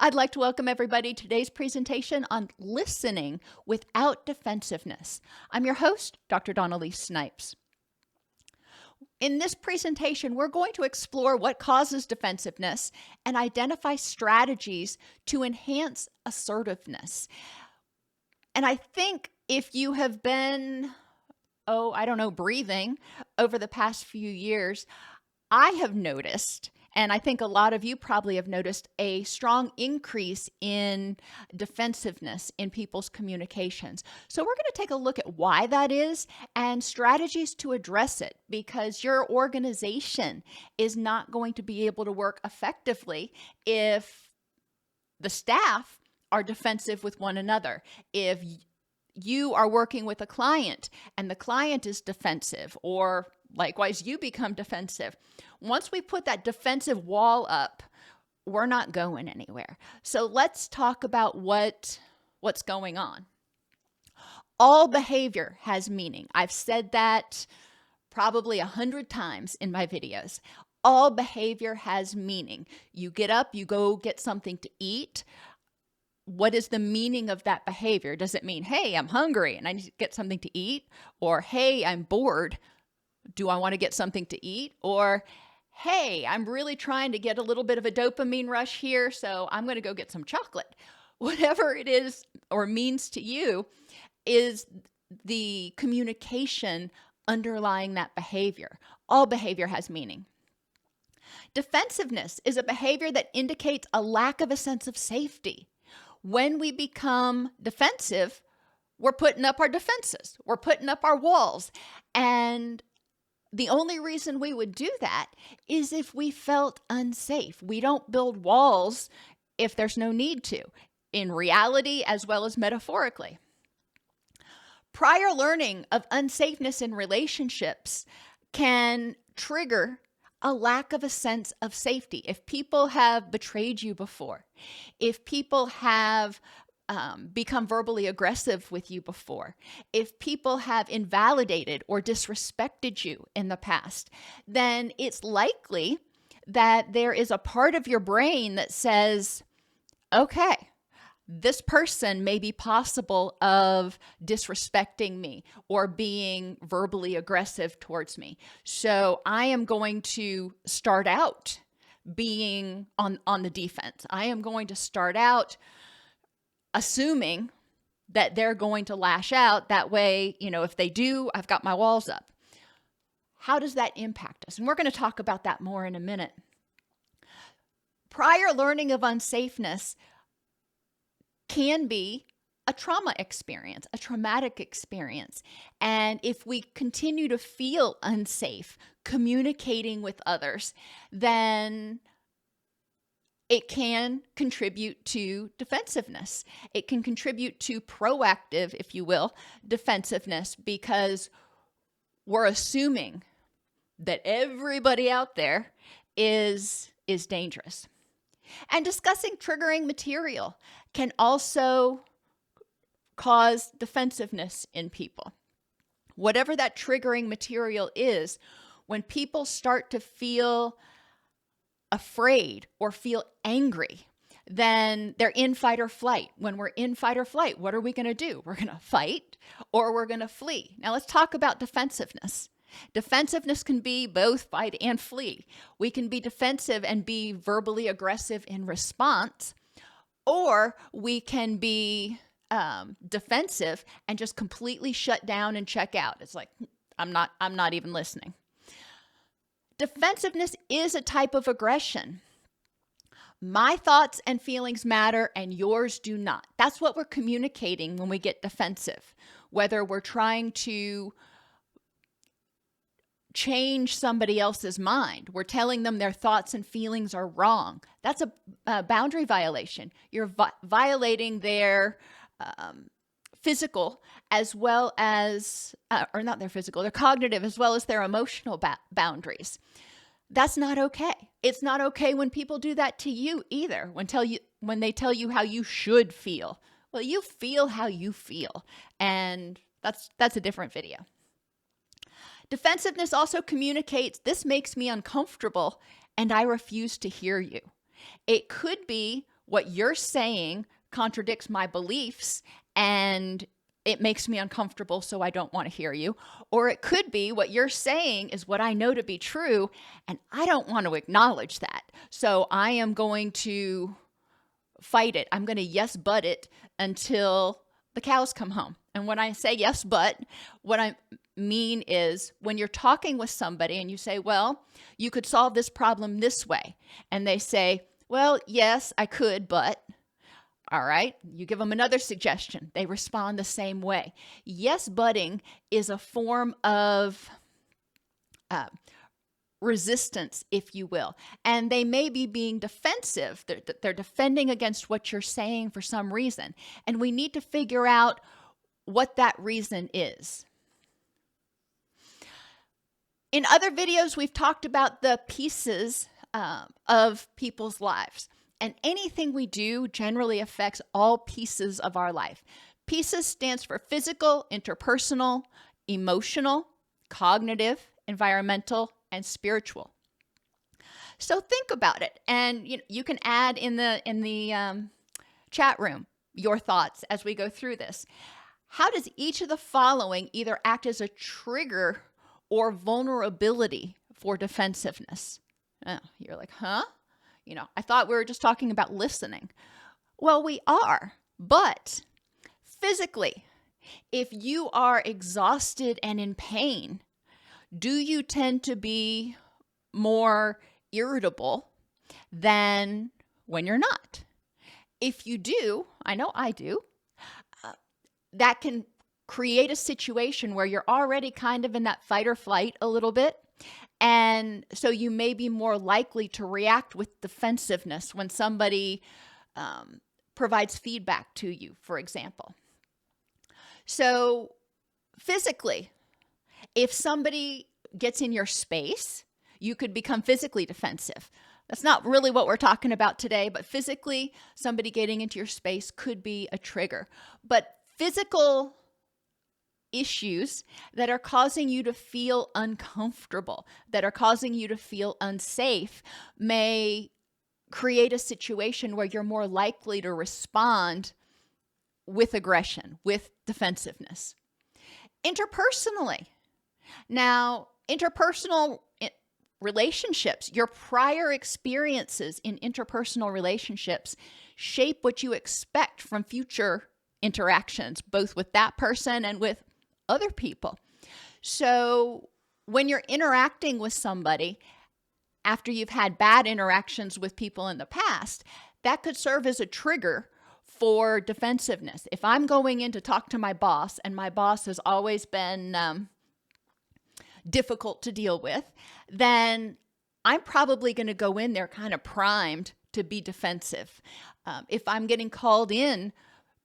I'd like to welcome everybody to today's presentation on listening without defensiveness. I'm your host, Dr. Dawn-Elise Snipes. In this presentation, we're going to explore what causes defensiveness and identify strategies to enhance assertiveness. And I think if you have been, breathing over the past few years, I have noticed, and I think a lot of you probably have noticed, a strong increase in defensiveness in people's communications. So we're going to take a look at why that is and strategies to address it, because your organization is not going to be able to work effectively if the staff are defensive with one another. If you are working with a client and the client is defensive, or likewise you become defensive, once we put that defensive wall up, we're not going anywhere. So let's talk about what's going on. All behavior has meaning. I've said that probably 100 times in my videos. All behavior has meaning. You get up, you go get something to eat. What is the meaning of that behavior? Does it mean, hey, I'm hungry and I need to get something to eat? Or, hey, I'm bored. Do I want to get something to eat? Or, hey, I'm really trying to get a little bit of a dopamine rush here, so I'm going to go get some chocolate. Whatever it is or means to you is the communication underlying that behavior. All behavior has meaning. Defensiveness is a behavior that indicates a lack of a sense of safety. When we become defensive, we're putting up our defenses. We're putting up our walls. And the only reason we would do that is if we felt unsafe. We don't build walls if there's no need to, in reality as well as metaphorically. Prior learning of unsafeness in relationships can trigger a lack of a sense of safety. If people have betrayed you before, if people have become verbally aggressive with you before, if people have invalidated or disrespected you in the past, then it's likely that there is a part of your brain that says, okay, this person may be possible of disrespecting me or being verbally aggressive towards me. So I am going to start out being on the defense. I am going to start out assuming that they're going to lash out. That way, if they do, I've got my walls up. How does that impact us? And we're going to talk about that more in a minute. Prior learning of unsafeness can be a trauma experience, a traumatic experience. And if we continue to feel unsafe communicating with others, then it can contribute to defensiveness. It can contribute to proactive, if you will, defensiveness, because we're assuming that everybody out there is dangerous. And discussing triggering material can also cause defensiveness in people. Whatever that triggering material is, when people start to feel afraid or feel angry, then they're in fight or flight. When we're in fight or flight, what are we going to do? We're going to fight or we're going to flee. Now let's talk about defensiveness. Defensiveness can be both fight and flee. We can be defensive and be verbally aggressive in response, or we can be defensive and just completely shut down and check out. It's like, I'm not even listening. Defensiveness is a type of aggression. My thoughts and feelings matter and yours do not. That's what we're communicating when we get defensive. Whether we're trying to change somebody else's mind, we're telling them their thoughts and feelings are wrong. That's a boundary violation. You're violating their physical as well as, or not their physical, their cognitive as well as their emotional boundaries. That's not okay. It's not okay when people do that to you either, when they tell you how you should feel. Well, you feel how you feel, and that's a different video. Defensiveness also communicates, this makes me uncomfortable and I refuse to hear you. It could be what you're saying contradicts my beliefs and it makes me uncomfortable, so I don't want to hear you. Or it could be what you're saying is what I know to be true, and I don't want to acknowledge that. So I am going to fight it. I'm going to yes, but it until the cows come home. And when I say yes, but, what I mean is when you're talking with somebody and you say, well, you could solve this problem this way. And they say, well, yes, I could, but... All right, you give them another suggestion. They respond the same way. Yes, butting is a form of resistance, if you will. And they may be being defensive. They're defending against what you're saying for some reason. And we need to figure out what that reason is. In other videos, we've talked about the pieces of people's lives. And anything we do generally affects all pieces of our life. Pieces stands for physical, interpersonal, emotional, cognitive, environmental, and spiritual. So think about it, and you can add in the chat room your thoughts as we go through this. How does each of the following either act as a trigger or vulnerability for defensiveness? Oh, you're like, huh? I thought we were just talking about listening. Well, we are, but physically, if you are exhausted and in pain, do you tend to be more irritable than when you're not? If you do, I know I do, that can create a situation where you're already kind of in that fight or flight a little bit. And so you may be more likely to react with defensiveness when somebody provides feedback to you, for example. So physically, if somebody gets in your space, you could become physically defensive. That's not really what we're talking about today, but physically, somebody getting into your space could be a trigger. But physical issues that are causing you to feel uncomfortable, that are causing you to feel unsafe, may create a situation where you're more likely to respond with aggression, with defensiveness. Interpersonally. Now, interpersonal relationships, your prior experiences in interpersonal relationships shape what you expect from future interactions, both with that person and with other people. So when you're interacting with somebody after you've had bad interactions with people in the past, that could serve as a trigger for defensiveness. If I'm going in to talk to my boss and my boss has always been difficult to deal with, then I'm probably going to go in there kind of primed to be defensive. If I'm getting called in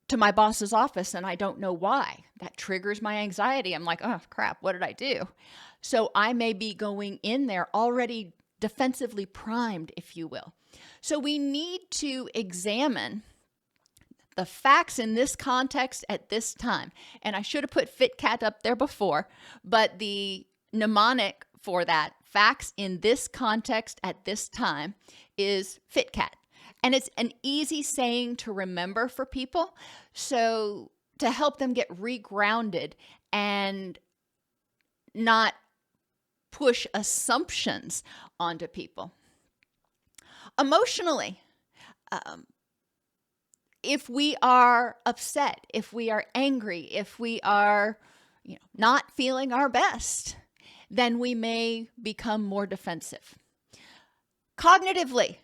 to my boss's office and I don't know why, that triggers my anxiety. I'm like, oh crap, what did I do? So I may be going in there already defensively primed, if you will. So we need to examine the facts in this context at this time. And I should have put FitCat up there before, but the mnemonic for that, facts in this context at this time, is FitCat. And it's an easy saying to remember for people, so to help them get regrounded and not push assumptions onto people. Emotionally, if we are upset, if we are angry, if we are not feeling our best, then we may become more defensive. Cognitively,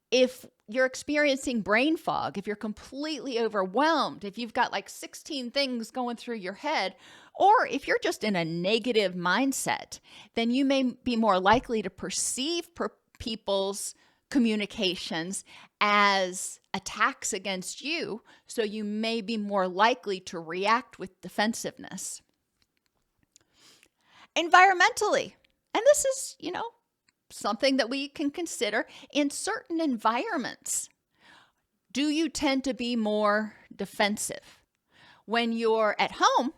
if you're experiencing brain fog, if you're completely overwhelmed, if you've got like 16 things going through your head, or if you're just in a negative mindset, then you may be more likely to perceive people's communications as attacks against you, so you may be more likely to react with defensiveness. Environmentally, and this is, something that we can consider in certain environments. Do you tend to be more defensive? When you're at home,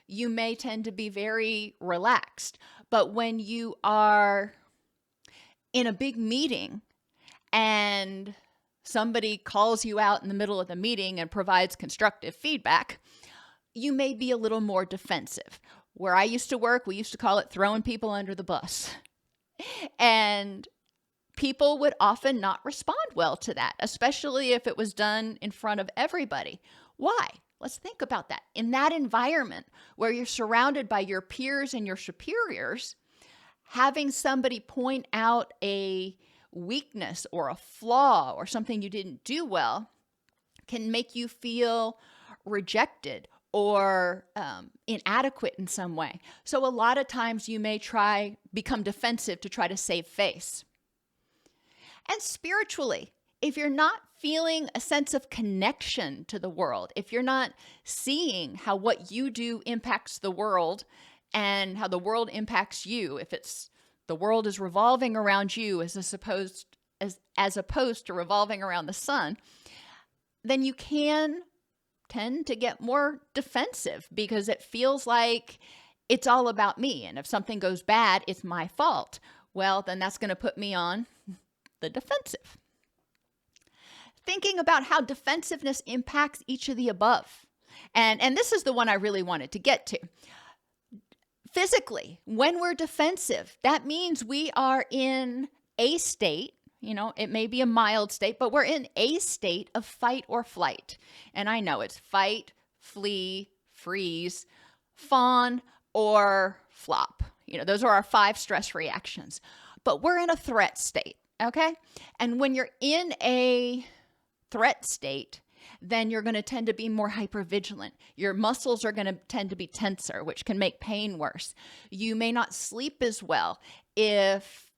you may tend to be very relaxed, but when you are in a big meeting and somebody calls you out in the middle of the meeting and provides constructive feedback, you may be a little more defensive. Where I used to work, we used to call it throwing people under the bus. And people would often not respond well to that, especially if it was done in front of everybody. Why? Let's think about that. In that environment where you're surrounded by your peers and your superiors, having somebody point out a weakness or a flaw or something you didn't do well can make you feel rejected or inadequate in some way. So a lot of times you may become defensive to try to save face. And spiritually, if you're not feeling a sense of connection to the world, if you're not seeing how what you do impacts the world and how the world impacts you, if it's the world is revolving around you as opposed to revolving around the sun, then you can tend to get more defensive because it feels like it's all about me. And if something goes bad, it's my fault. Well, then that's going to put me on the defensive. Thinking about how defensiveness impacts each of the above. And this is the one I really wanted to get to. Physically, when we're defensive, that means we are in a state. It may be a mild state, but we're in a state of fight or flight. And I know it's fight, flee, freeze, fawn, or flop. Those are our 5 stress reactions. But we're in a threat state, okay? And when you're in a threat state, then you're going to tend to be more hypervigilant. Your muscles are going to tend to be tenser, which can make pain worse. You may not sleep as well if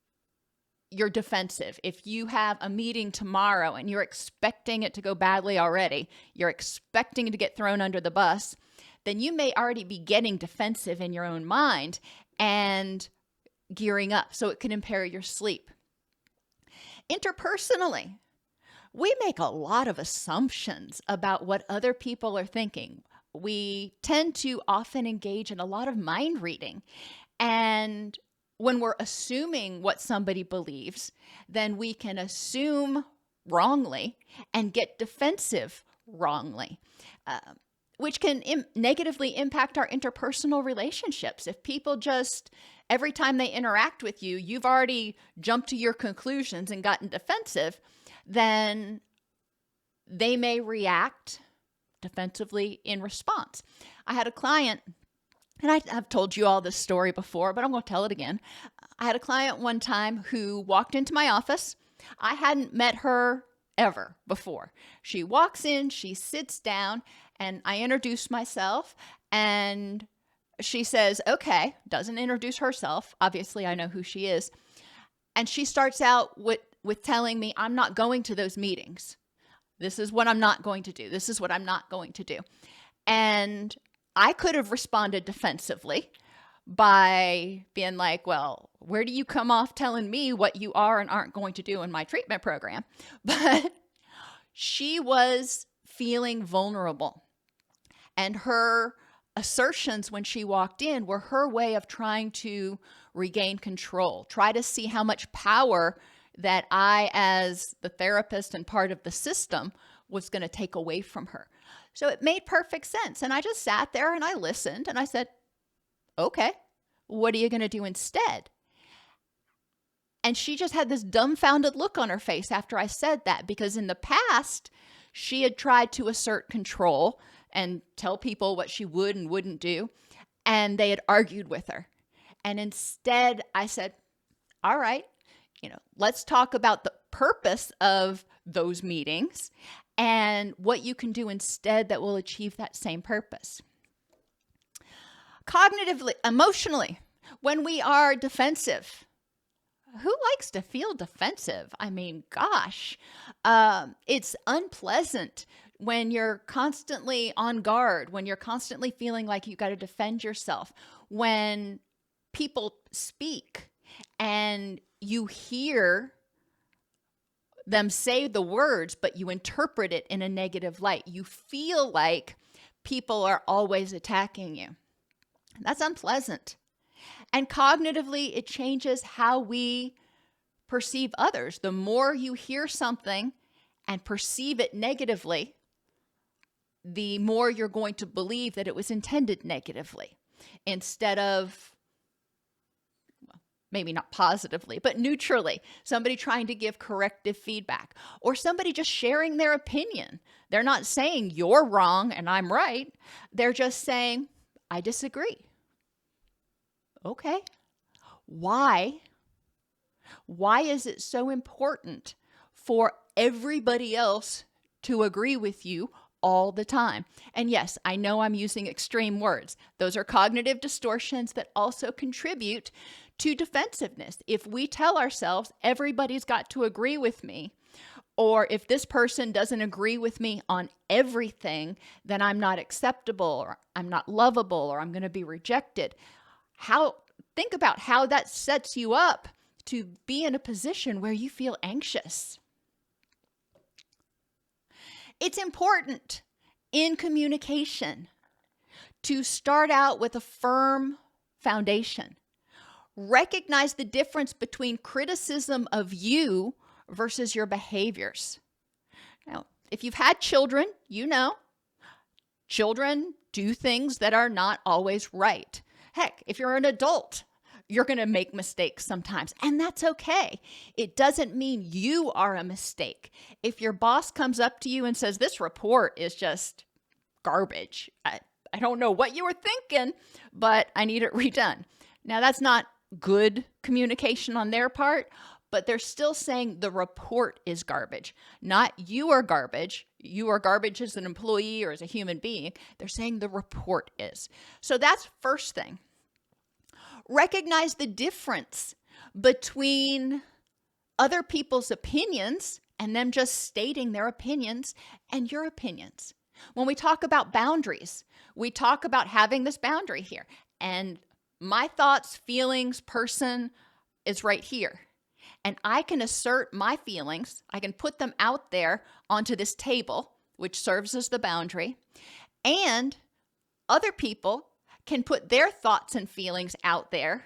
you're defensive. If you have a meeting tomorrow and you're expecting it to go badly already, you're expecting to get thrown under the bus, then you may already be getting defensive in your own mind and gearing up. So it can impair your sleep. Interpersonally, we make a lot of assumptions about what other people are thinking. We tend to often engage in a lot of mind reading. And when we're assuming what somebody believes, then we can assume wrongly and get defensive wrongly, which can negatively impact our interpersonal relationships. If people just, every time they interact with you, you've already jumped to your conclusions and gotten defensive, then they may react defensively in response. I had a client, and I've told you all this story before, but I'm going to tell it again. I had a client one time who walked into my office. I hadn't met her ever before. She walks in, she sits down, and I introduce myself, and she says, okay, doesn't introduce herself. Obviously, I know who she is. And she starts out with telling me, I'm not going to those meetings. This is what I'm not going to do. This is what I'm not going to do. And I could have responded defensively by being like, well, where do you come off telling me what you are and aren't going to do in my treatment program? But she was feeling vulnerable. And her assertions when she walked in were her way of trying to regain control, try to see how much power that I, as the therapist and part of the system, was going to take away from her. So it made perfect sense. And I just sat there and I listened and I said, okay, what are you going to do instead? And she just had this dumbfounded look on her face after I said that, because in the past, she had tried to assert control and tell people what she would and wouldn't do, and they had argued with her. And instead, I said, all right, let's talk about the purpose of those meetings and what you can do instead that will achieve that same purpose. Cognitively, emotionally, when we are defensive, who likes to feel defensive? I mean, gosh, it's unpleasant when you're constantly on guard, when you're constantly feeling like you got to defend yourself, when people speak and you hear them say the words, but you interpret it in a negative light. You feel like people are always attacking you. That's unpleasant. And cognitively, it changes how we perceive others. The more you hear something and perceive it negatively, the more you're going to believe that it was intended negatively instead of, well, maybe not positively, but neutrally. Somebody trying to give corrective feedback or somebody just sharing their opinion. They're not saying you're wrong and I'm right. They're just saying, I disagree. Okay. Why? Why is it so important for everybody else to agree with you all the time? And yes, I know I'm using extreme words. Those are cognitive distortions that also contribute to defensiveness. If we tell ourselves everybody's got to agree with me, or if this person doesn't agree with me on everything, then I'm not acceptable, or I'm not lovable, or I'm going to be rejected. Think about how that sets you up to be in a position where you feel anxious. It's important in communication to start out with a firm foundation. Recognize the difference between criticism of you versus your behaviors. Now, if you've had children, you know, children do things that are not always right. Heck, if you're an adult, you're going to make mistakes sometimes, and that's okay. It doesn't mean you are a mistake. If your boss comes up to you and says, this report is just garbage, I don't know what you were thinking, but I need it redone. Now, that's not good communication on their part, but they're still saying the report is garbage, not you are garbage. You are garbage as an employee or as a human being. They're saying the report is. So that's first thing. Recognize the difference between other people's opinions and them just stating their opinions and your opinions. When we talk about boundaries, we talk about having this boundary here. And my thoughts, feelings, person is right here. And I can assert my feelings. I can put them out there onto this table, which serves as the boundary. And other people can put their thoughts and feelings out there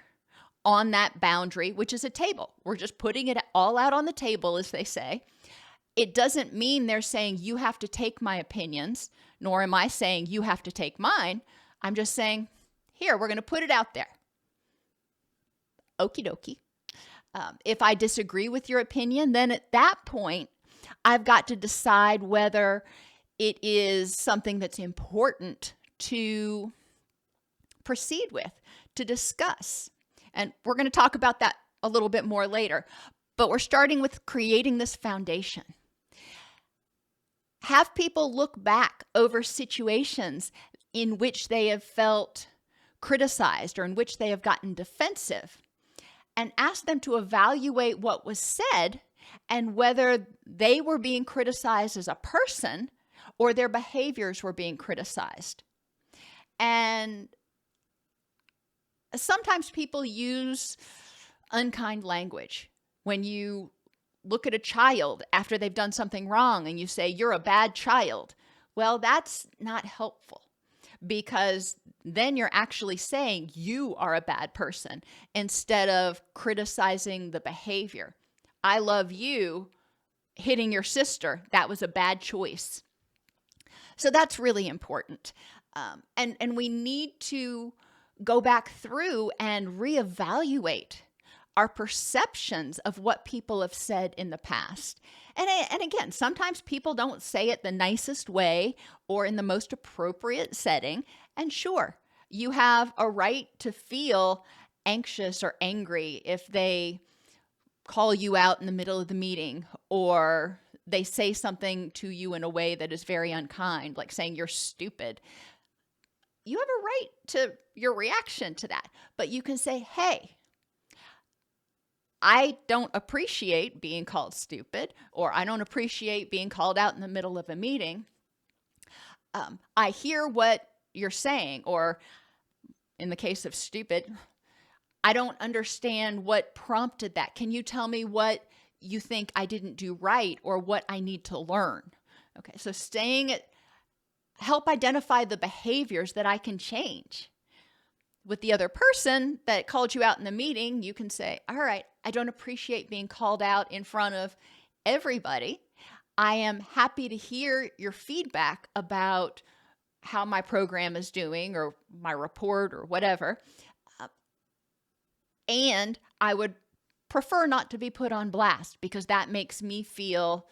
on that boundary, which is a table. We're just putting it all out on the table, as they say. It doesn't mean they're saying you have to take my opinions, nor am I saying you have to take mine. I'm just saying, here, we're going to put it out there. Okie dokie. If I disagree with your opinion, then at that point, I've got to decide whether it is something that's important to proceed with, to discuss. And we're going to talk about that a little bit more later. But we're starting with creating this foundation. Have people look back over situations in which they have felt criticized or in which they have gotten defensive, and ask them to evaluate what was said and whether they were being criticized as a person or their behaviors were being criticized. And sometimes people use unkind language. When you look at a child after they've done something wrong and you say, you're a bad child, well, that's not helpful, because then you're actually saying you are a bad person instead of criticizing the behavior. I love you hitting your sister. That was a bad choice. So that's really important. And we need to go back through and reevaluate our perceptions of what people have said in the past. And again, sometimes people don't say it the nicest way or in the most appropriate setting. And sure, you have a right to feel anxious or angry if they call you out in the middle of the meeting or they say something to you in a way that is very unkind, like saying you're stupid. You have a right to your reaction to that, but you can say, hey, I don't appreciate being called stupid, or I don't appreciate being called out in the middle of a meeting. I hear what you're saying, or in the case of stupid, I don't understand what prompted that. Can you tell me what you think I didn't do right or what I need to learn? Okay, so help identify the behaviors that I can change. With the other person that called you out in the meeting, you can say, all right, I don't appreciate being called out in front of everybody. I am happy to hear your feedback about how my program is doing or my report or whatever. And I would prefer not to be put on blast because that makes me feel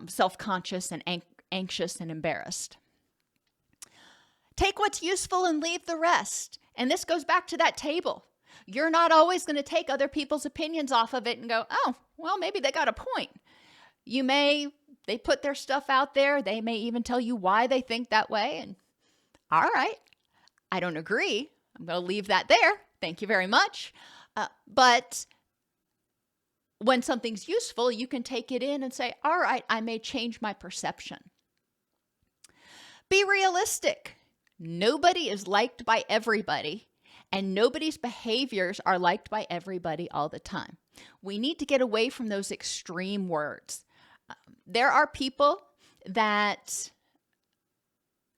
self-conscious and anxious and embarrassed. Take what's useful and leave the rest. And this goes back to that table. You're not always going to take other people's opinions off of it and go, oh, well, maybe they got a point. They put their stuff out there. They may even tell you why they think that way. And all right, I don't agree. I'm going to leave that there. Thank you very much. But when something's useful, you can take it in and say, all right, I may change my perception. Be realistic. Nobody is liked by everybody, and nobody's behaviors are liked by everybody all the time. We need to get away from those extreme words. There are people that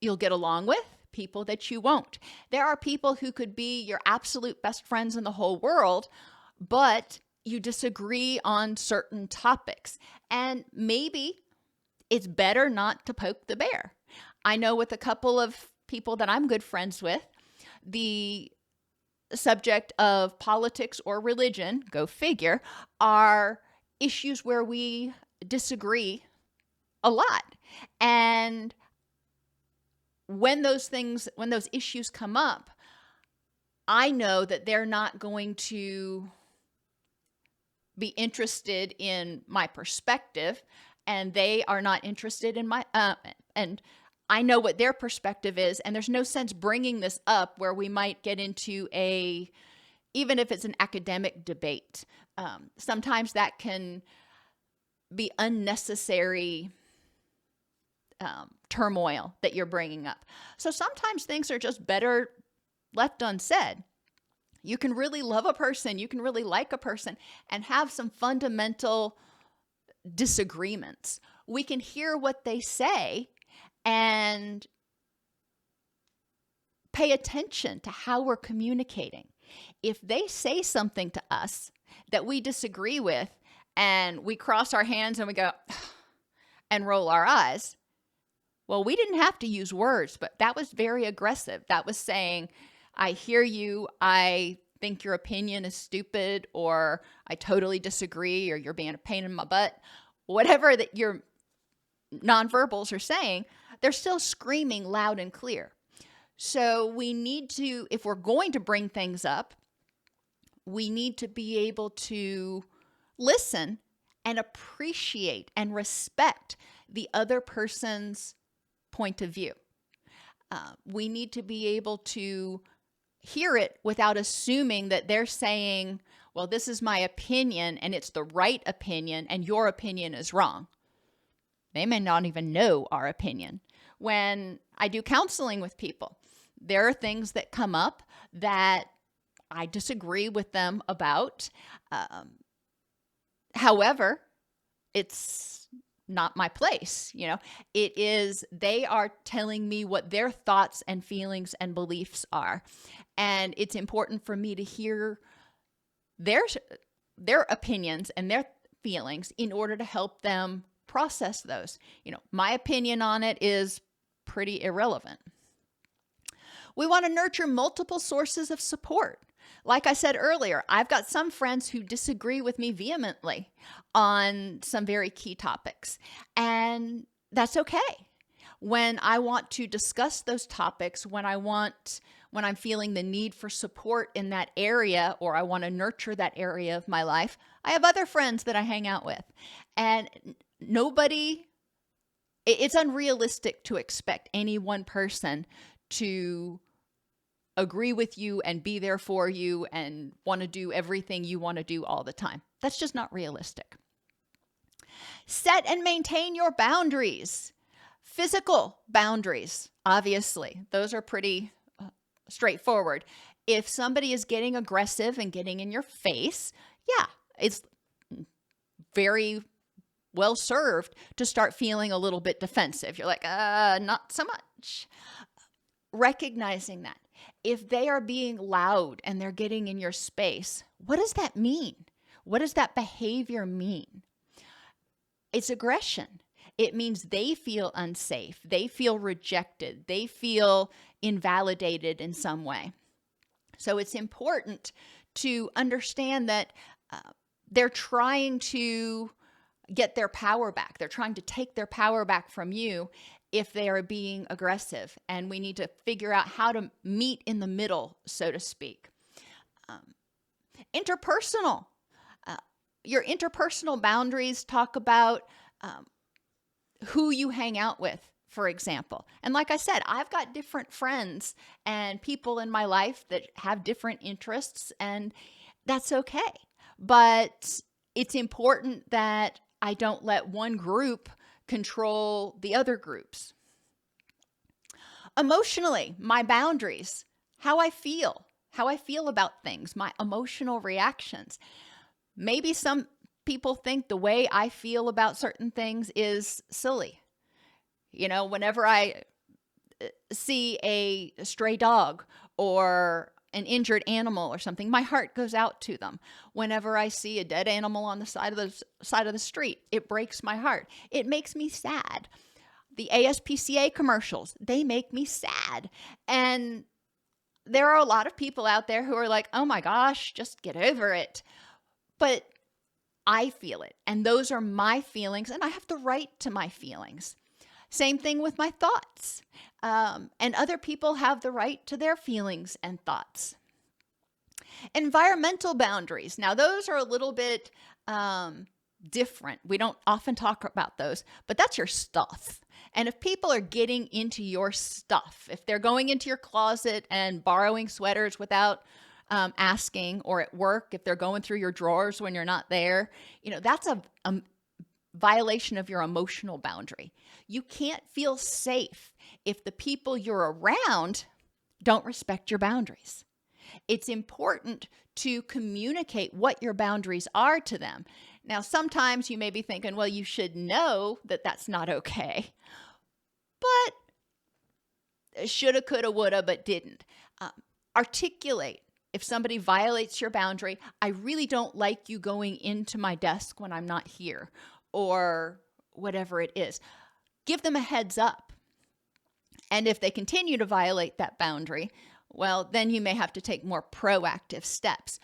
you'll get along with, people that you won't. There are people who could be your absolute best friends in the whole world, but you disagree on certain topics. And maybe it's better not to poke the bear. I know with a couple of people that I'm good friends with, the subject of politics or religion, go figure, are issues where we disagree a lot. And when those issues come up, I know that they're not going to be interested in my perspective, and they are not interested in my, and I know what their perspective is, and there's no sense bringing this up where we might get into even if it's an academic debate. Sometimes that can be unnecessary turmoil that you're bringing up. So sometimes things are just better left unsaid. You can really love a person, you can really like a person, and have some fundamental disagreements. We can hear what they say and pay attention to how we're communicating. If they say something to us that we disagree with, and we cross our hands and we go and roll our eyes, well, we didn't have to use words, but that was very aggressive. That was saying, I hear you, I think your opinion is stupid, or I totally disagree, or you're being a pain in my butt. Whatever that your nonverbals are saying, they're still screaming loud and clear. So we need to, if we're going to bring things up, we need to be able to listen and appreciate and respect the other person's point of view. We need to be able to hear it without assuming that they're saying, well, this is my opinion and it's the right opinion and your opinion is wrong. They may not even know our opinion. When I do counseling with people, there are things that come up that I disagree with them about. However, it's not my place. It is, they are telling me what their thoughts and feelings and beliefs are. And it's important for me to hear their opinions and their feelings in order to help them process those. My opinion on it is pretty irrelevant. We want to nurture multiple sources of support. Like I said earlier, I've got some friends who disagree with me vehemently on some very key topics, and that's okay. When I want to discuss those topics, when I'm feeling the need for support in that area, or I want to nurture that area of my life, I have other friends that I hang out with. And it's unrealistic to expect any one person to agree with you and be there for you and want to do everything you want to do all the time. That's just not realistic. Set and maintain your boundaries. Physical boundaries, obviously, those are pretty straightforward. If somebody is getting aggressive and getting in your face, yeah, it's very well served to start feeling a little bit defensive. You're like, not so much. Recognizing that. If they are being loud and they're getting in your space, what does that mean? What does that behavior mean? It's aggression. it means they feel unsafe. They feel rejected. They feel invalidated in some way. So it's important to understand that they're trying to get their power back. They're trying to take their power back from you if they are being aggressive. And we need to figure out how to meet in the middle, so to speak. Interpersonal. Your interpersonal boundaries talk about who you hang out with, for example. And like I said, I've got different friends and people in my life that have different interests, and that's okay. But it's important that I don't let one group control the other groups. Emotionally, my boundaries, how I feel about things, my emotional reactions. Maybe some people think the way I feel about certain things is silly. You know, whenever I see a stray dog or an injured animal or something, my heart goes out to them. Whenever I see a dead animal on the side of the street, it breaks my heart. It makes me sad. The ASPCA commercials, they make me sad. And there are a lot of people out there who are like, oh my gosh, just get over it. But I feel it, and those are my feelings, and I have the right to my feelings. Same thing with my thoughts. And other people have the right to their feelings and thoughts. Environmental boundaries. Now, those are a little bit different. We don't often talk about those, but that's your stuff. And if people are getting into your stuff, if they're going into your closet and borrowing sweaters without asking, or at work, if they're going through your drawers when you're not there, you know, that's a violation of your emotional boundary. You can't feel safe if the people you're around don't respect your boundaries. It's important to communicate what your boundaries are to them. Now, sometimes you may be thinking, well, you should know that that's not okay. But shoulda, coulda, woulda, but didn't. Articulate. If somebody violates your boundary, I really don't like you going into my desk when I'm not here, or whatever it is. Give them a heads up. And if they continue to violate that boundary, well, then you may have to take more proactive steps.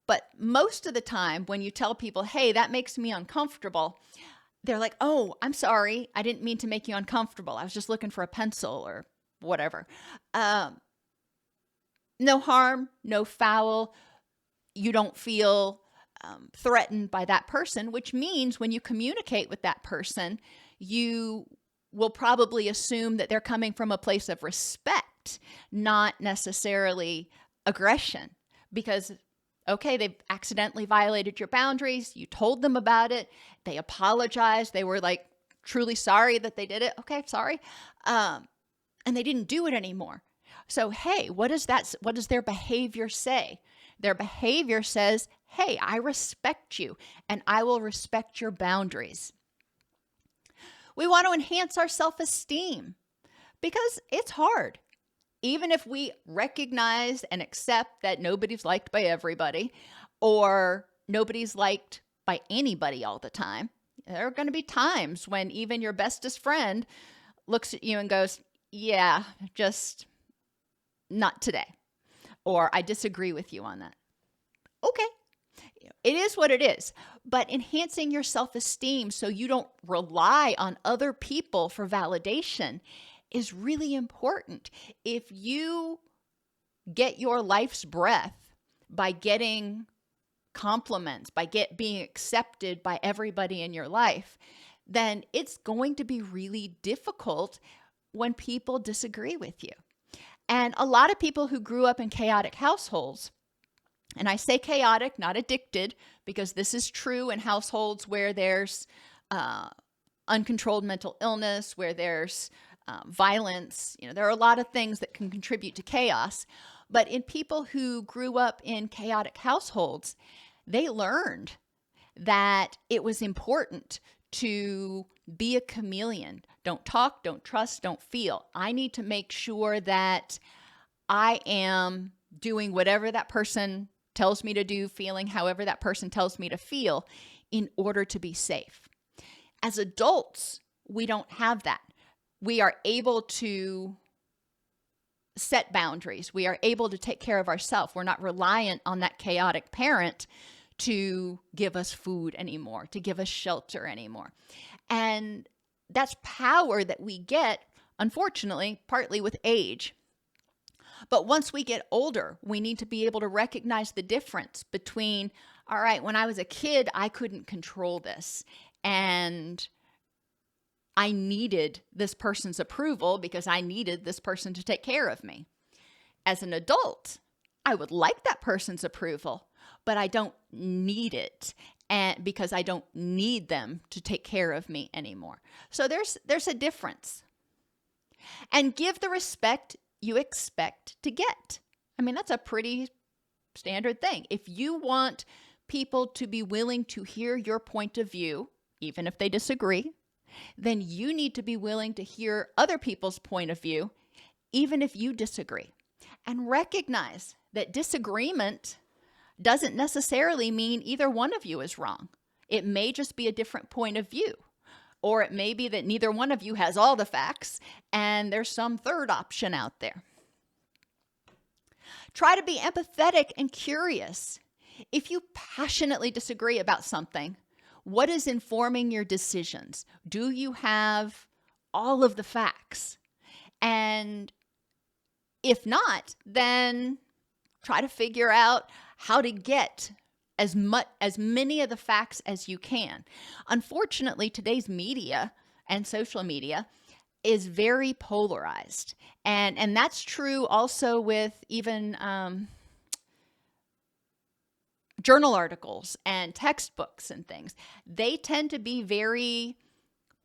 But most of the time, when you tell people, hey, that makes me uncomfortable, they're like, oh, I'm sorry. I didn't mean to make you uncomfortable. I was just looking for a pencil or whatever. No harm, no foul. You don't feel threatened by that person, which means when you communicate with that person, you will probably assume that they're coming from a place of respect, not necessarily aggression. Because, okay, they've accidentally violated your boundaries. You told them about it. They apologized. They were like truly sorry that they did it. Okay, sorry. And they didn't do it anymore. So, hey, what does their behavior say? Their behavior says, hey, I respect you and I will respect your boundaries. We want to enhance our self-esteem because it's hard. Even if we recognize and accept that nobody's liked by everybody, or nobody's liked by anybody all the time, there are going to be times when even your bestest friend looks at you and goes, yeah, just not today, or I disagree with you on that. Okay, it is what it is, but enhancing your self-esteem so you don't rely on other people for validation is really important. If you get your life's breath by getting compliments, by being accepted by everybody in your life, then it's going to be really difficult when people disagree with you. And a lot of people who grew up in chaotic households, and I say chaotic, not addicted, because this is true in households where there's uncontrolled mental illness, where there's violence. You know, there are a lot of things that can contribute to chaos. But in people who grew up in chaotic households, they learned that it was important to be a chameleon. Don't talk, don't trust, don't feel. I need to make sure that I am doing whatever that person tells me to do, feeling however that person tells me to feel in order to be safe. As adults, we don't have that. We are able to set boundaries. We are able to take care of ourselves. We're not reliant on that chaotic parent to give us food anymore, to give us shelter anymore. And that's power that we get, unfortunately, partly with age. But once we get older, we need to be able to recognize the difference between, all right, when I was a kid, I couldn't control this, and I needed this person's approval because I needed this person to take care of me. As an adult, I would like that person's approval, but I don't need it, and because I don't need them to take care of me anymore. So there's a difference. And give the respect you expect to get. I mean, that's a pretty standard thing. If you want people to be willing to hear your point of view, even if they disagree, then you need to be willing to hear other people's point of view, even if you disagree. And recognize that disagreement doesn't necessarily mean either one of you is wrong. It may just be a different point of view. Or it may be that neither one of you has all the facts and there's some third option out there. Try to be empathetic and curious. If you passionately disagree about something, what is informing your decisions? Do you have all of the facts? And if not, then try to figure out how to get as many of the facts as you can. Unfortunately, today's media and social media is very polarized. And that's true also with even journal articles and textbooks and things. They tend to be very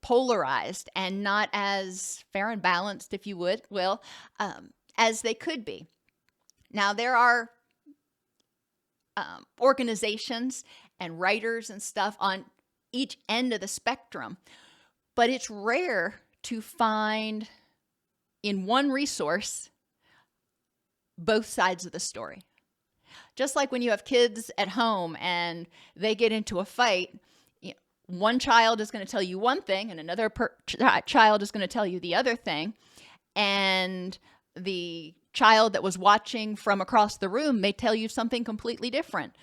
polarized and not as fair and balanced, if you will, as they could be. Now, there are organizations and writers and stuff on each end of the spectrum, but it's rare to find in one resource both sides of the story. Just like when you have kids at home and they get into a fight, one child is going to tell you one thing and another child is going to tell you the other thing, and the child that was watching from across the room may tell you something completely different.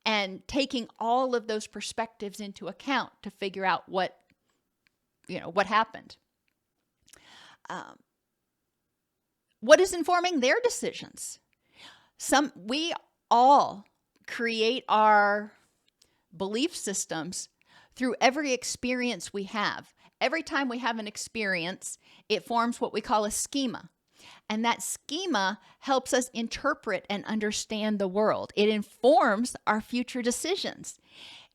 And taking all of those perspectives into account to figure out what happened. What is informing their decisions? We all create our belief systems through every experience we have. Every time we have an experience, it forms what we call a schema. And that schema helps us interpret and understand the world. It informs our future decisions.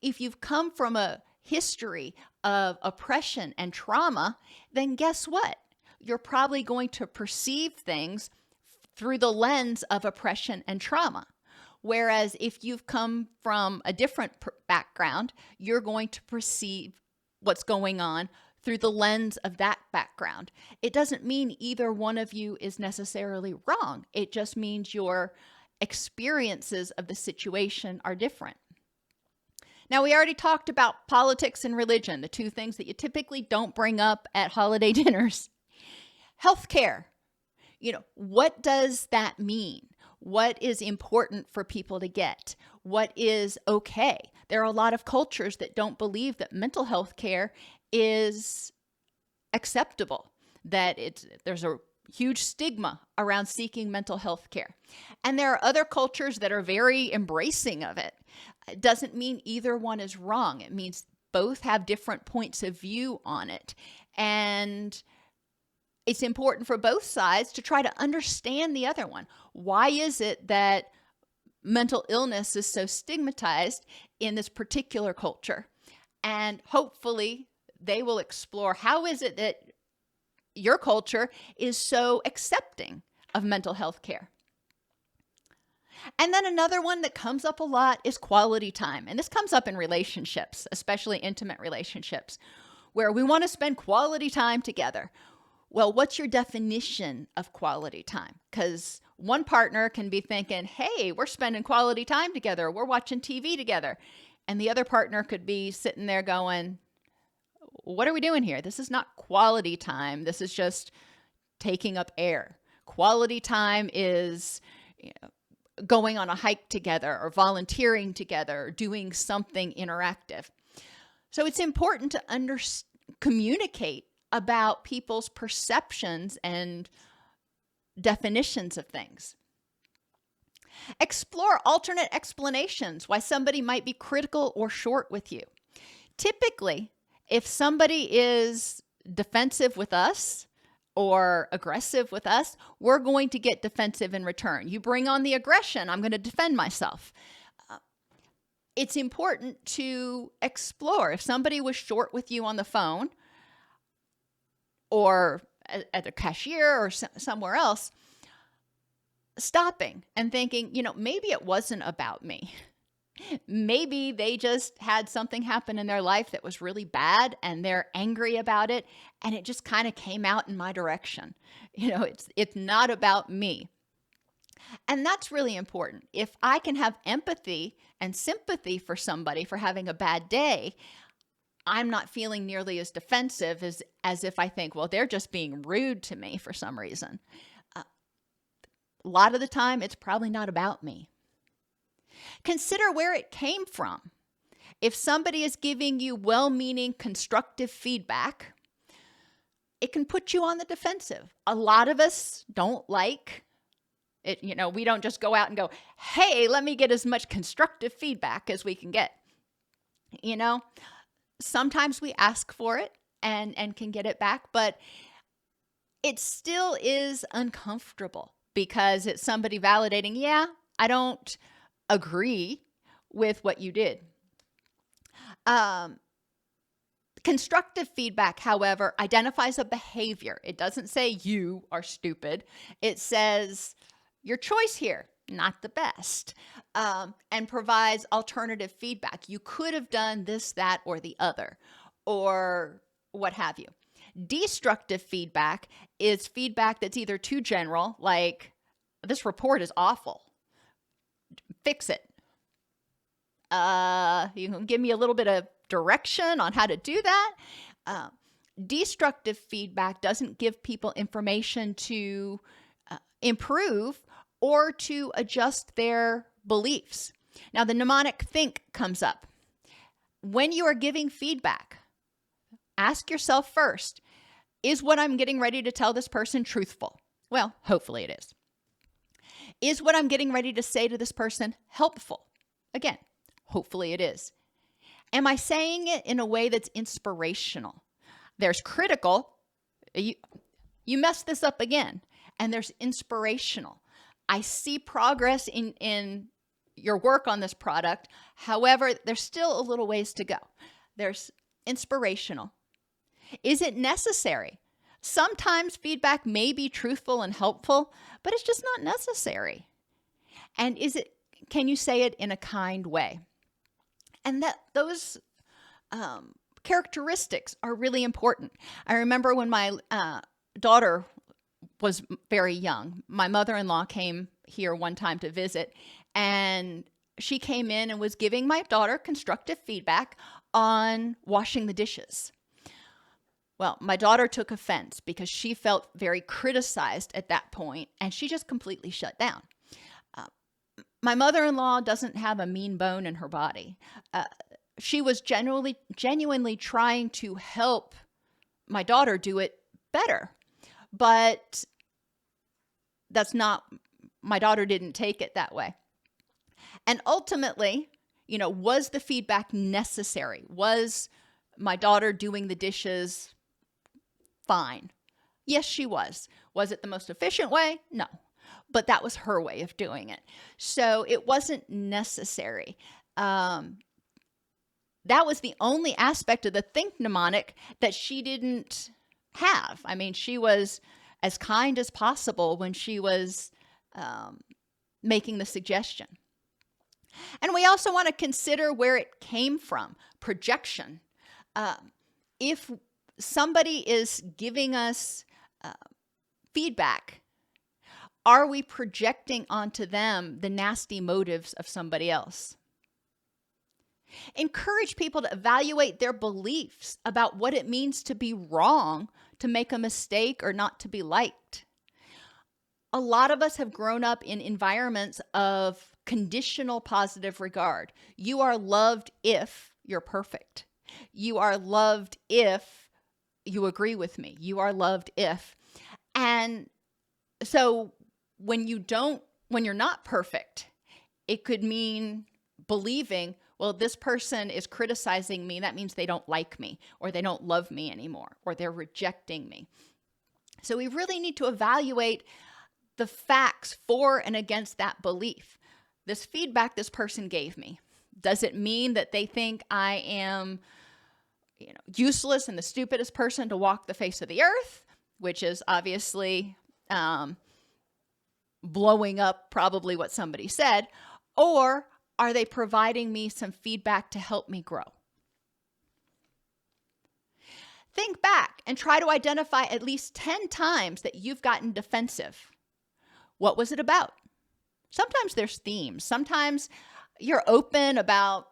If you've come from a history of oppression and trauma, then guess what? You're probably going to perceive things through the lens of oppression and trauma. Whereas if you've come from a different background, you're going to perceive what's going on through the lens of that background. It doesn't mean either one of you is necessarily wrong. It just means your experiences of the situation are different. Now, we already talked about politics and religion, the two things that you typically don't bring up at holiday dinners. Healthcare. What does that mean? What is important for people to get? What is okay? There are a lot of cultures that don't believe that mental health care is acceptable, that there's a huge stigma around seeking mental health care. And there are other cultures that are very embracing of it. It doesn't mean either one is wrong. It means both have different points of view on it. And it's important for both sides to try to understand the other one. Why is it that mental illness is so stigmatized in this particular culture? And hopefully they will explore, how is it that your culture is so accepting of mental health care? And then another one that comes up a lot is quality time. And this comes up in relationships, especially intimate relationships, where we want to spend quality time together. Well, what's your definition of quality time? Because one partner can be thinking, hey, we're spending quality time together. We're watching TV together. And the other partner could be sitting there going, what are we doing here? This is not quality time. This is just taking up air. Quality time is going on a hike together or volunteering together or doing something interactive. So it's important to communicate about people's perceptions and definitions of things. Explore alternate explanations why somebody might be critical or short with you. Typically, if somebody is defensive with us or aggressive with us, we're going to get defensive in return. You bring on the aggression, I'm going to defend myself. It's important to explore. If somebody was short with you on the phone or at a cashier or somewhere else, stopping and thinking, maybe it wasn't about me. Maybe they just had something happen in their life that was really bad and they're angry about it, and it just kind of came out in my direction. It's not about me. And that's really important. If I can have empathy and sympathy for somebody for having a bad day, I'm not feeling nearly as defensive as if I think, well, they're just being rude to me for some reason. A lot of the time, it's probably not about me. Consider where it came from. If somebody is giving you well-meaning, constructive feedback, it can put you on the defensive. A lot of us don't like it. We don't just go out and go, hey, let me get as much constructive feedback as we can get. Sometimes we ask for it and can get it back, but it still is uncomfortable because it's somebody validating, yeah, I don't agree with what you did. Constructive feedback, however, identifies a behavior. It doesn't say you are stupid. It says your choice here, not the best, and provides alternative feedback. You could have done this, that, or the other, or what have you. Destructive feedback is feedback that's either too general, like this report is awful, fix it. You can give me a little bit of direction on how to do that. Destructive feedback doesn't give people information to improve or to adjust their beliefs. Now, the mnemonic think comes up. When you are giving feedback, ask yourself first, is what I'm getting ready to tell this person truthful? Well, hopefully it is. Is what I'm getting ready to say to this person helpful? Again, hopefully it is. Am I saying it in a way that's inspirational? There's critical, you messed this up again, and there's inspirational. I see progress in your work on this product. However, there's still a little ways to go. There's inspirational. Is it necessary? Sometimes feedback may be truthful and helpful, but it's just not necessary. And can you say it in a kind way? And those characteristics are really important. I remember when my daughter was very young, my mother-in-law came here one time to visit, and she came in and was giving my daughter constructive feedback on washing the dishes. Well, my daughter took offense because she felt very criticized at that point, and she just completely shut down. My mother-in-law doesn't have a mean bone in her body. She was genuinely trying to help my daughter do it better, but my daughter didn't take it that way. And ultimately, was the feedback necessary? Was my daughter doing the dishes fine? Yes, she was. Was it the most efficient way? No. But that was her way of doing it. So it wasn't necessary. That was the only aspect of the think mnemonic that she didn't have. I mean, she was as kind as possible when she was making the suggestion. And we also want to consider where it came from. Projection. If somebody is giving us feedback, are we projecting onto them the nasty motives of somebody else? Encourage people to evaluate their beliefs about what it means to be wrong, to make a mistake, or not to be liked. A lot of us have grown up in environments of conditional positive regard. You are loved if you're perfect. You are loved if you agree with me. You are loved if. And so when you're not perfect, it could mean believing, well, this person is criticizing me. That means they don't like me, or they don't love me anymore, or they're rejecting me. So we really need to evaluate the facts for and against that belief. This feedback this person gave me, does it mean that they think I am, useless and the stupidest person to walk the face of the earth, which is obviously blowing up probably what somebody said, or are they providing me some feedback to help me grow? Think back and try to identify at least 10 times that you've gotten defensive. What was it about? Sometimes there's themes. Sometimes you're open about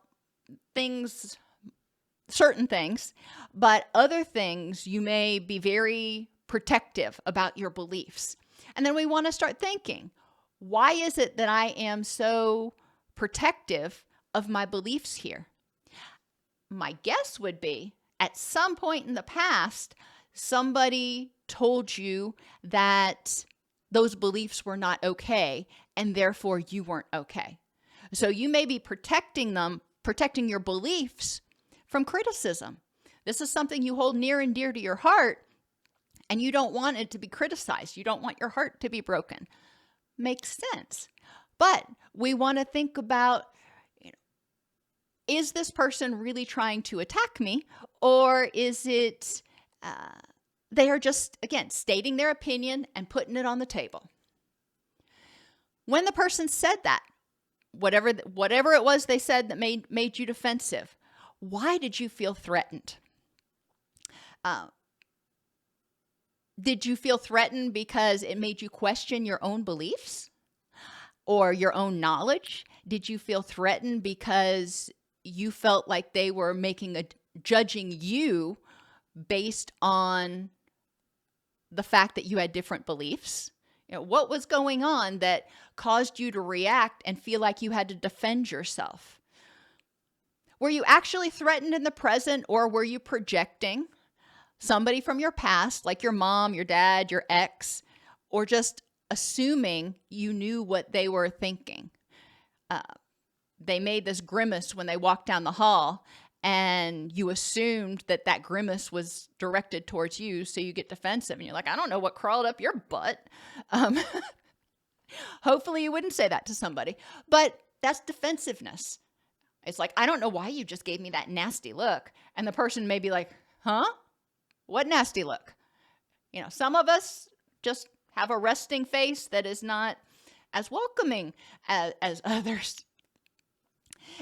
things, certain things, but other things you may be very protective about your beliefs. And then we want to start thinking, why is it that I am so protective of my beliefs here? My guess would be at some point in the past, somebody told you that those beliefs were not okay, and therefore you weren't okay. So you may be protecting your beliefs from criticism. This is something you hold near and dear to your heart, and you don't want it to be criticized. You don't want your heart to be broken. Makes sense. But we want to think about, is this person really trying to attack me, or is it they are just, again, stating their opinion and putting it on the table? When the person said that, whatever it was they said that made you defensive, why did you feel threatened? Did you feel threatened because it made you question your own beliefs or your own knowledge? Did you feel threatened because you felt like they were judging you based on the fact that you had different beliefs? What was going on that caused you to react and feel like you had to defend yourself? Were you actually threatened in the present, or were you projecting somebody from your past, like your mom, your dad, your ex, or just assuming you knew what they were thinking? They made this grimace when they walked down the hall, and you assumed that grimace was directed towards you, so you get defensive, and you're like, I don't know what crawled up your butt. Hopefully you wouldn't say that to somebody, but that's defensiveness. It's like, I don't know why you just gave me that nasty look. And the person may be like, huh? What nasty look? Some of us just have a resting face that is not as welcoming as others.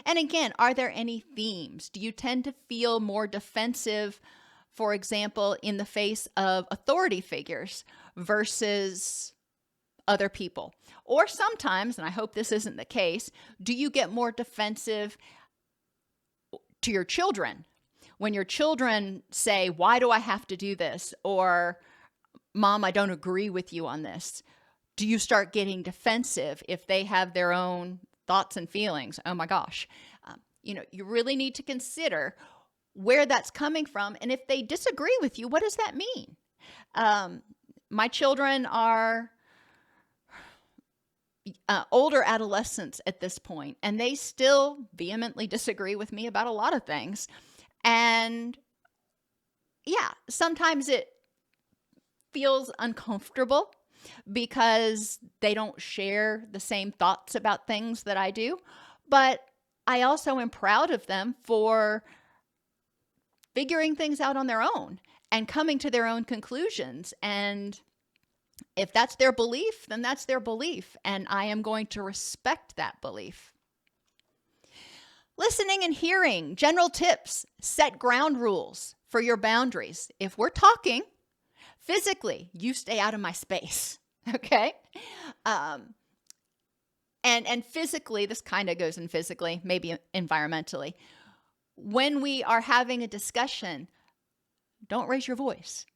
And again, are there any themes? Do you tend to feel more defensive, for example, in the face of authority figures versus other people? Or sometimes, and I hope this isn't the case, do you get more defensive to your children? When your children say, why do I have to do this? Or, Mom, I don't agree with you on this. Do you start getting defensive if they have their own thoughts and feelings? Oh my gosh. You really need to consider where that's coming from. And if they disagree with you, what does that mean? My children are older adolescents at this point, and they still vehemently disagree with me about a lot of things. And yeah, sometimes it feels uncomfortable because they don't share the same thoughts about things that I do. But I also am proud of them for figuring things out on their own and coming to their own conclusions. And if that's their belief, then that's their belief. And I am going to respect that belief. Listening and hearing, general tips, set ground rules for your boundaries. If we're talking physically, you stay out of my space, okay? And physically, this kind of goes in physically, maybe environmentally. When we are having a discussion, don't raise your voice.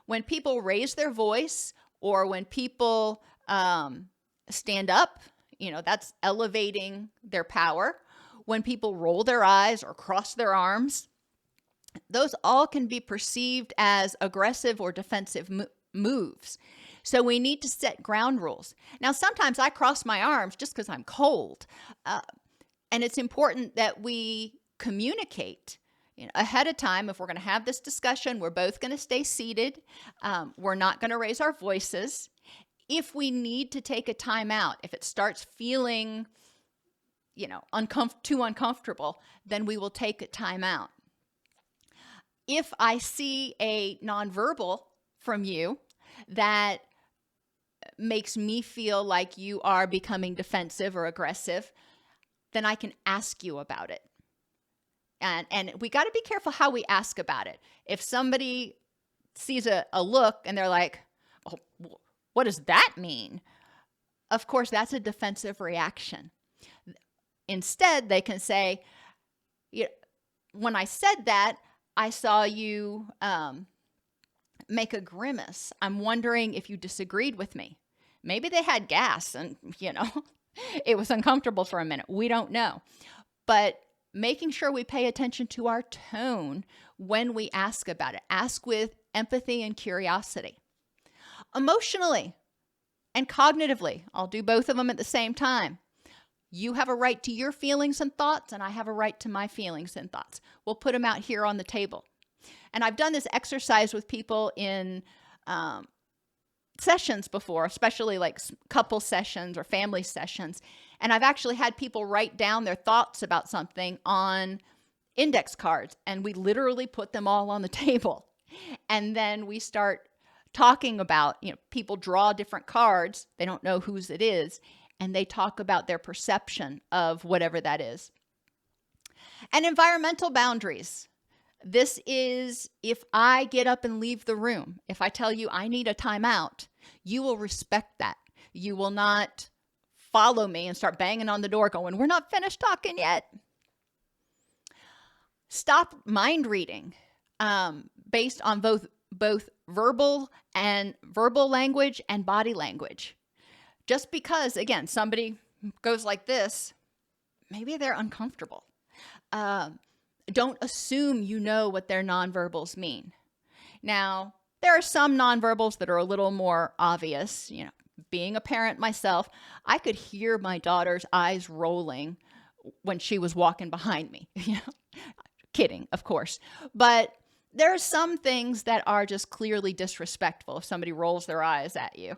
When people raise their voice or when people stand up, that's elevating their power. When people roll their eyes or cross their arms, those all can be perceived as aggressive or defensive moves. So we need to set ground rules. Now, sometimes I cross my arms just because I'm cold. And it's important that we communicate ahead of time. If we're going to have this discussion, we're both going to stay seated. We're not going to raise our voices. If we need to take a time out, if it starts feeling, too uncomfortable, then we will take a time out. If I see a nonverbal from you that makes me feel like you are becoming defensive or aggressive, then I can ask you about it. And we got to be careful how we ask about it. If somebody sees a look and they're like, oh, what does that mean? Of course, that's a defensive reaction. Instead, they can say, when I said that, I saw you make a grimace. I'm wondering if you disagreed with me. Maybe they had gas and, it was uncomfortable for a minute. We don't know. But making sure we pay attention to our tone when we ask about it. Ask with empathy and curiosity. Emotionally and cognitively, I'll do both of them at the same time. You have a right to your feelings and thoughts, and I have a right to my feelings and thoughts. We'll put them out here on the table. And I've done this exercise with people in sessions before, especially like couple sessions or family sessions. And I've actually had people write down their thoughts about something on index cards, and we literally put them all on the table. And then we start talking about, people draw different cards. They don't know whose it is. And they talk about their perception of whatever that is. And environmental boundaries. This is if I get up and leave the room, if I tell you I need a timeout, you will respect that. You will not follow me and start banging on the door going, we're not finished talking yet. Stop mind reading based on both verbal language and body language. Just because, again, somebody goes like this, maybe they're uncomfortable. Don't assume you know what their nonverbals mean. Now, there are some nonverbals that are a little more obvious. Being a parent myself, I could hear my daughter's eyes rolling when she was walking behind me. Kidding, of course. But there are some things that are just clearly disrespectful if somebody rolls their eyes at you.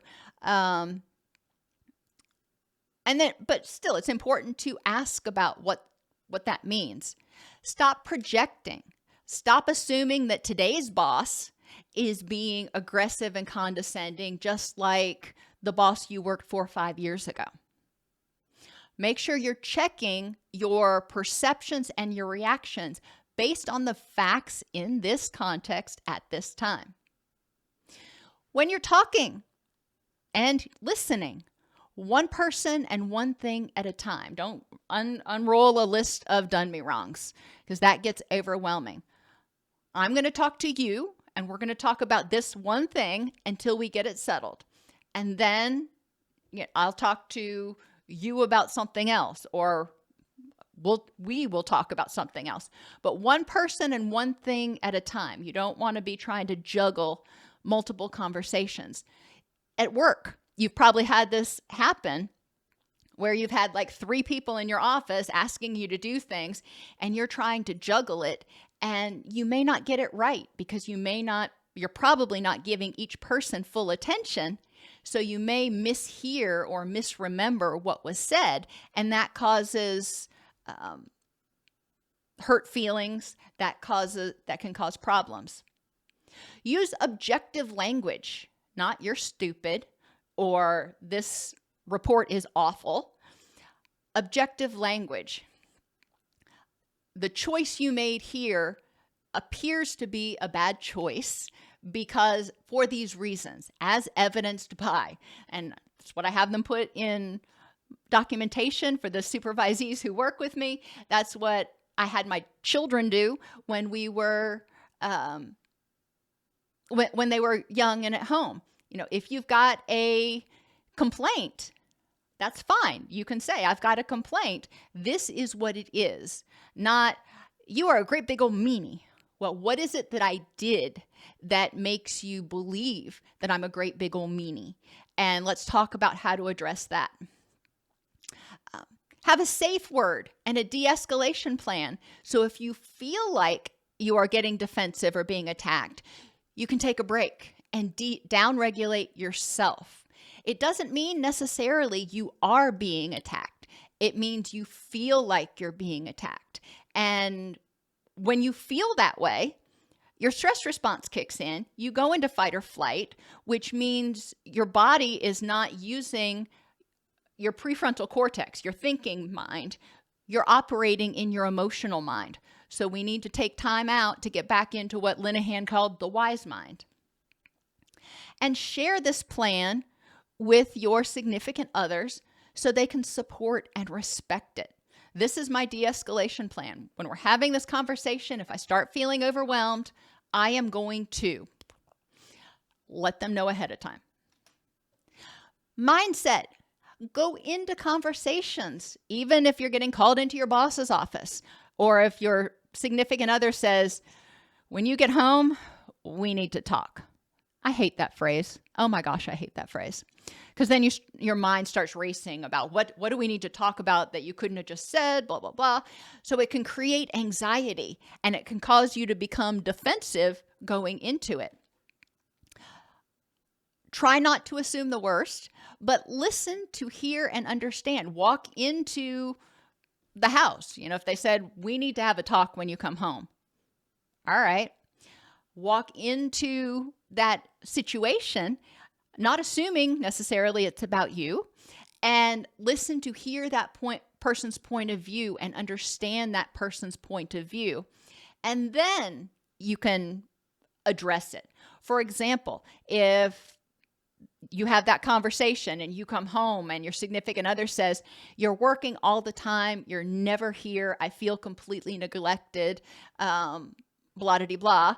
But still, it's important to ask about what that means. Stop projecting. Stop assuming that today's boss is being aggressive and condescending, just like the boss you worked for 5 years ago. Make sure you're checking your perceptions and your reactions based on the facts in this context at this time. When you're talking and listening, one person and one thing at a time. Don't unroll a list of done me wrongs because that gets overwhelming. I'm going to talk to you and we're going to talk about this one thing until we get it settled. And then I'll talk to you about something else, or we will talk about something else. But one person and one thing at a time. You don't want to be trying to juggle multiple conversations. At work, you've probably had this happen where you've had like 3 people in your office asking you to do things and you're trying to juggle it, and you may not get it right because you're probably not giving each person full attention. So you may mishear or misremember what was said, and that causes hurt feelings, that can cause problems. Use objective language, not "you're stupid" or "this report is awful." Objective language. The choice you made here appears to be a bad choice because for these reasons, as evidenced by, and that's what I have them put in documentation for the supervisees who work with me. That's what I had my children do when we were, when they were young and at home. If you've got a complaint, that's fine. You can say, I've got a complaint. This is what it is. Not, you are a great big old meanie. Well, what is it that I did that makes you believe that I'm a great big old meanie? And let's talk about how to address that. Have a safe word and a de-escalation plan. So if you feel like you are getting defensive or being attacked, you can take a break and down-regulate yourself. It doesn't mean necessarily you are being attacked. It means you feel like you're being attacked. And when you feel that way, your stress response kicks in. You go into fight or flight, which means your body is not using your prefrontal cortex, your thinking mind. You're operating in your emotional mind. So we need to take time out to get back into what Linehan called the wise mind. And share this plan with your significant others so they can support and respect it. This is my de-escalation plan. When we're having this conversation, if I start feeling overwhelmed, I am going to let them know ahead of time. Mindset. Go into conversations, even if you're getting called into your boss's office, or if your significant other says, when you get home, we need to talk. I hate that phrase. Oh my gosh, I hate that phrase. Because then your mind starts racing about what do we need to talk about that you couldn't have just said, blah, blah, blah. So it can create anxiety and it can cause you to become defensive going into it. Try not to assume the worst, but listen to hear and understand. Walk into the house. If they said, we need to have a talk when you come home. All right. Walk into that situation, not assuming necessarily it's about you, and listen to hear that person's point of view and understand that person's point of view. And then you can address it. For example, if you have that conversation and you come home and your significant other says, you're working all the time, you're never here, I feel completely neglected, blah-de-blah.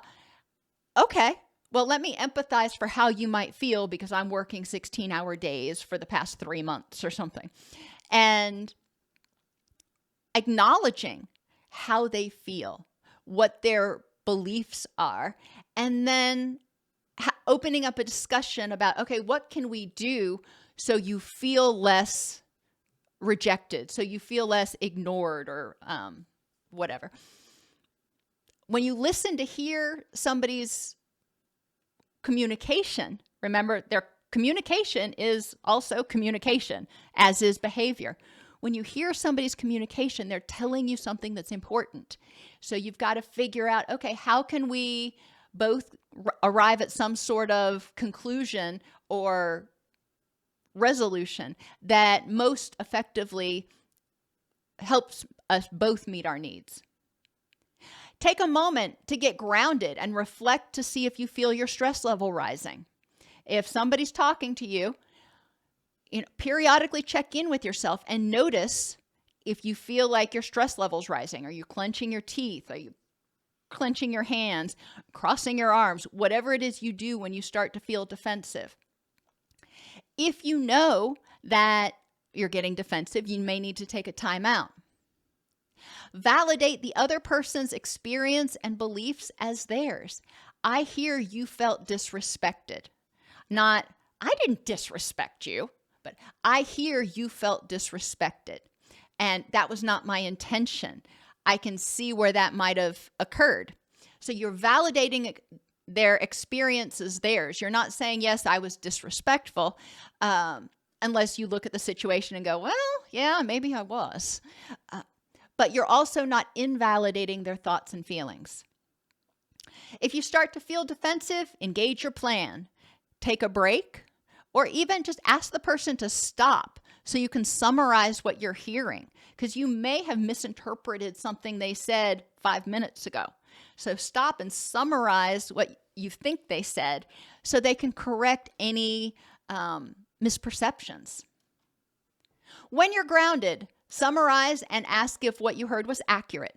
Okay, well, let me empathize for how you might feel because I'm working 16-hour days for the past 3 months or something. And acknowledging how they feel, what their beliefs are, and then opening up a discussion about, okay, what can we do so you feel less rejected, so you feel less ignored or whatever. When you listen to hear somebody's communication, remember their communication is also communication, as is behavior. When you hear somebody's communication, they're telling you something that's important. So you've got to figure out, okay, how can we both arrive at some sort of conclusion or resolution that most effectively helps us both meet our needs. Take a moment to get grounded and reflect to see if you feel your stress level rising. If somebody's talking to you, periodically check in with yourself and notice if you feel like your stress level's rising. Are you clenching your teeth? Are you clenching your hands, crossing your arms, whatever it is you do when you start to feel defensive. If you know that you're getting defensive, you may need to take a time out. Validate the other person's experience and beliefs as theirs. I hear you felt disrespected. Not, I didn't disrespect you, but I hear you felt disrespected. And that was not my intention. I can see where that might have occurred. So you're validating their experience as theirs. You're not saying, yes, I was disrespectful, unless you look at the situation and go, well, yeah, maybe I was. But you're also not invalidating their thoughts and feelings. If you start to feel defensive, engage your plan. Take a break, or even just ask the person to stop so you can summarize what you're hearing, because you may have misinterpreted something they said 5 minutes ago. So stop and summarize what you think they said so they can correct any misperceptions. When you're grounded, summarize and ask if what you heard was accurate.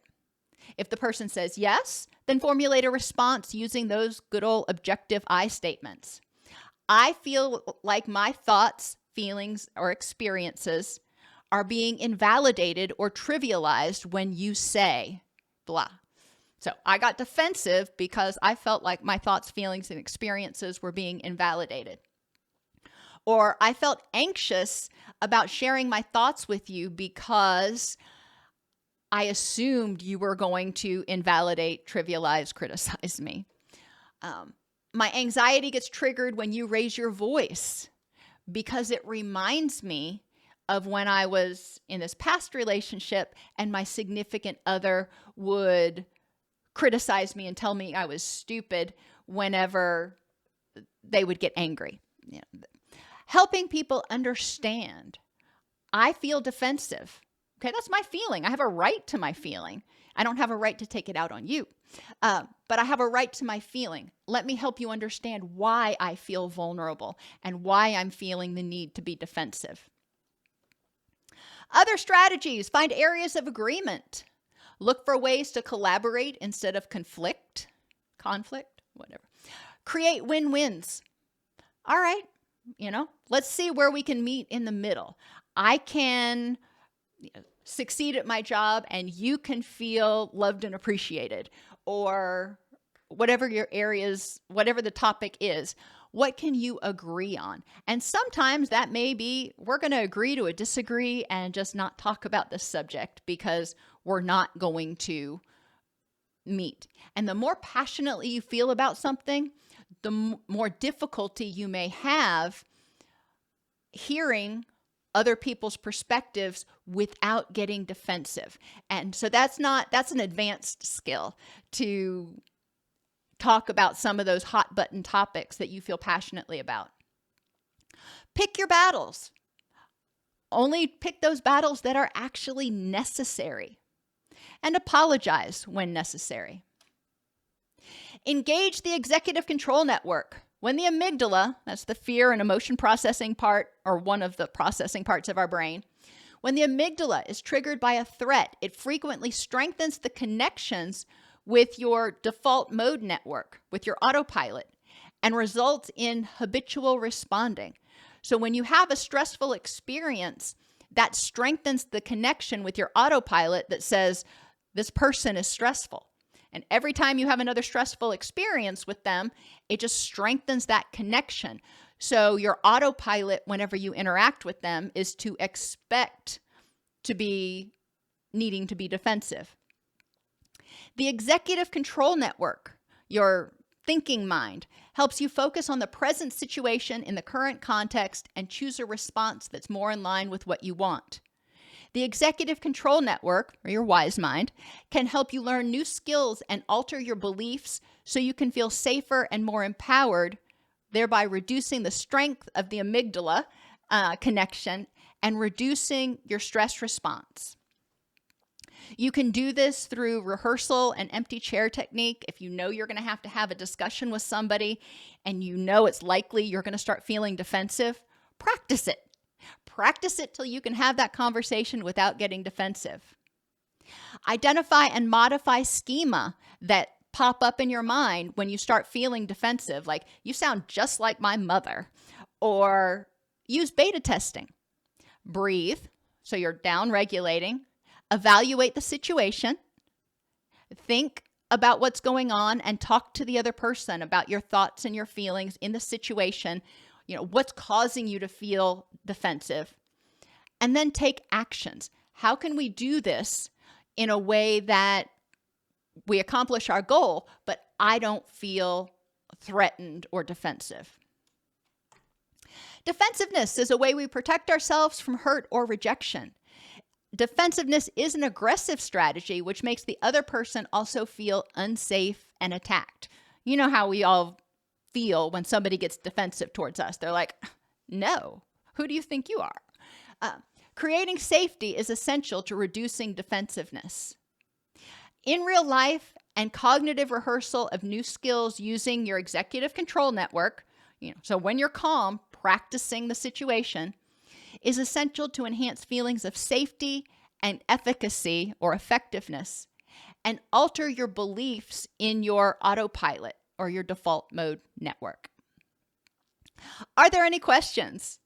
If the person says yes, then formulate a response using those good old objective I statements. I feel like my thoughts, feelings, or experiences are being invalidated or trivialized when you say blah. So I got defensive because I felt like my thoughts, feelings, and experiences were being invalidated. Or I felt anxious about sharing my thoughts with you because I assumed you were going to invalidate, trivialize, criticize me. My anxiety gets triggered when you raise your voice because it reminds me of when I was in this past relationship and my significant other would criticize me and tell me I was stupid whenever they would get angry. Helping people understand. I feel defensive. Okay, that's my feeling. I have a right to my feeling. I don't have a right to take it out on you, but I have a right to my feeling. Let me help you understand why I feel vulnerable and why I'm feeling the need to be defensive. Other strategies: find areas of agreement. Look for ways to collaborate instead of conflict, whatever. Create win-wins. All right, let's see where we can meet in the middle. I can succeed at my job and you can feel loved and appreciated, or whatever your areas, whatever the topic is. What can you agree on? And sometimes that may be, we're going to agree to a disagree and just not talk about this subject because we're not going to meet. And the more passionately you feel about something, the more difficulty you may have hearing other people's perspectives without getting defensive. And so that's an advanced skill to talk about some of those hot button topics that you feel passionately about. Pick your battles. Only pick those battles that are actually necessary. And apologize when necessary. Engage the executive control network. When the amygdala, that's the fear and emotion processing part, or one of the processing parts of our brain, when the amygdala is triggered by a threat, it frequently strengthens the connections with your default mode network, with your autopilot, and results in habitual responding. So when you have a stressful experience, that strengthens the connection with your autopilot that says, this person is stressful. And every time you have another stressful experience with them, it just strengthens that connection. So your autopilot, whenever you interact with them, is to expect to be needing to be defensive. The executive control network, your thinking mind, helps you focus on the present situation in the current context and choose a response that's more in line with what you want. The executive control network, or your wise mind, can help you learn new skills and alter your beliefs so you can feel safer and more empowered, thereby reducing the strength of the amygdala connection and reducing your stress response. You can do this through rehearsal and empty chair technique. If you know you're going to have a discussion with somebody and you know it's likely you're going to start feeling defensive, practice it. Practice it till you can have that conversation without getting defensive. Identify and modify schema that pop up in your mind when you start feeling defensive, like you sound just like my mother, or use beta testing. Breathe, so you're down regulating. Evaluate the situation. Think about what's going on and talk to the other person about your thoughts and your feelings in the situation. What's causing you to feel defensive? And then take actions. How can we do this in a way that we accomplish our goal, but I don't feel threatened or defensive? Defensiveness is a way we protect ourselves from hurt or rejection. Defensiveness is an aggressive strategy, which makes the other person also feel unsafe and attacked. You know how we all feel when somebody gets defensive towards us. They're like, no, who do you think you are? Creating safety is essential to reducing defensiveness. In real life and cognitive rehearsal of new skills using your executive control network, so when you're calm, practicing the situation, is essential to enhance feelings of safety and efficacy or effectiveness, and alter your beliefs in your autopilot or your default mode network. Are there any questions?